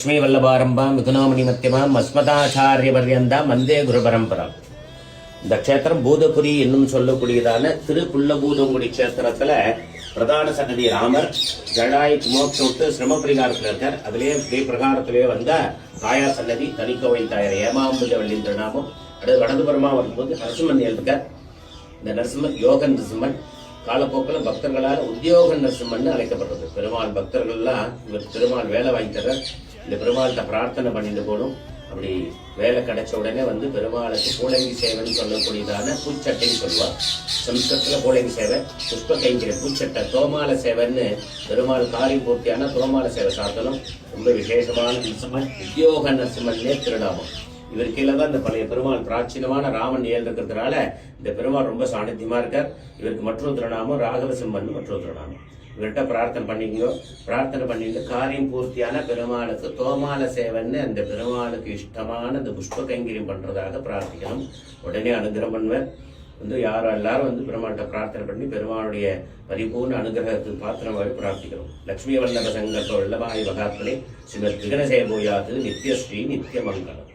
லட்சுமி வல்லபாரம்பா மிதுனாமணி மத்தியமாம் அஸ்மதாச்சாரிய பர்யந்தா மந்தே குரு பரம்பரம். இந்த க்ஷேத்திரம் பூதபுரி என்னும் சொல்லக்கூடியதான திருப்புள்ளபூதங்குடி க்ஷேத்திரத்துல பிரதான சன்னதி ராமர் ஜடாய் மோட்சம் விட்டு சிரம பரிகாரத்தில் இருக்கார். அதுலேயே இதே பிரகாரத்திலேயே வந்த தாயா சன்னதி தனிக்கோவை தாயார் ஏமாம்புஜ வள்ளியின் திருநாமம். அடுத்து வடதுபுறமா வரும்போது நரசிம்மன் இருக்கார். இந்த நரசிம்மன் யோக நரசிம்மன் காலப்போக்கில் பக்தர்களால் உத்தியோக நரசிம்மன் அழைக்கப்படுறது. பெருமாள் பக்தர்கள்லாம் இவர் பெருமாள் வேலை வாங்கிக்கிறார். இந்த பெருமாள்கிட்ட பிரார்த்தனை பண்ணிட்டு போகணும். அப்படி வேலை கிடைச்ச உடனே வந்து பெருமாளுக்கு பூலங்கி சேவைன்னு சொல்லக்கூடியதான பூச்சட்டைன்னு சொல்லுவார். சம்ஸ்கிருதத்தில் பூலங்கி சேவை, புஷ்ப கைங்கிற பூச்சட்டை, தோமால சேவைன்னு பெருமாள் காரியம் பூர்த்தியான தோமால சேவை சாத்தலும் ரொம்ப விசேஷமான நரசிம்மன், உத்தியோக நரசிம்மன்னே திருநாமம். இவர் கீழே தான் இந்த பழைய பெருமாள் பிராச்சீனமான ராமன் ஏல் இருக்கிறதுனால இந்த பெருமாள் ரொம்ப சாநித்தியமா இருக்கார். இவருக்கு மற்றொரு திருநாமம் ராகவசிம்மன் மற்றொரு திருநாமம். இவர்கிட்ட பிரார்த்தனை பண்ணிக்கோ. பிரார்த்தனை பண்ணிட்டு காரியம் பூர்த்தியான பெருமாளுக்கு தோமால சேவன்னு அந்த பெருமாளுக்கு இஷ்டமான இந்த புஷ்ப கைங்கரியம் பண்றதாக பிரார்த்திக்கணும். உடனே அனுகிரகம் பண்ணுவேன். யாரும் எல்லாரும் பெருமாள்கிட்ட பிரார்த்தனை பண்ணி பெருமாளுடைய பரிபூர்ண அனுகிரகத்துக்கு பாத்திரமாக பிரார்த்திக்கணும். லட்சுமி வல்லப சங்கல்ப வல்லபாய் வகாத்மனே ஸ்ரீமத் விகனசேபோயாது நித்யஸ்ரீ நித்திய மங்கலம்.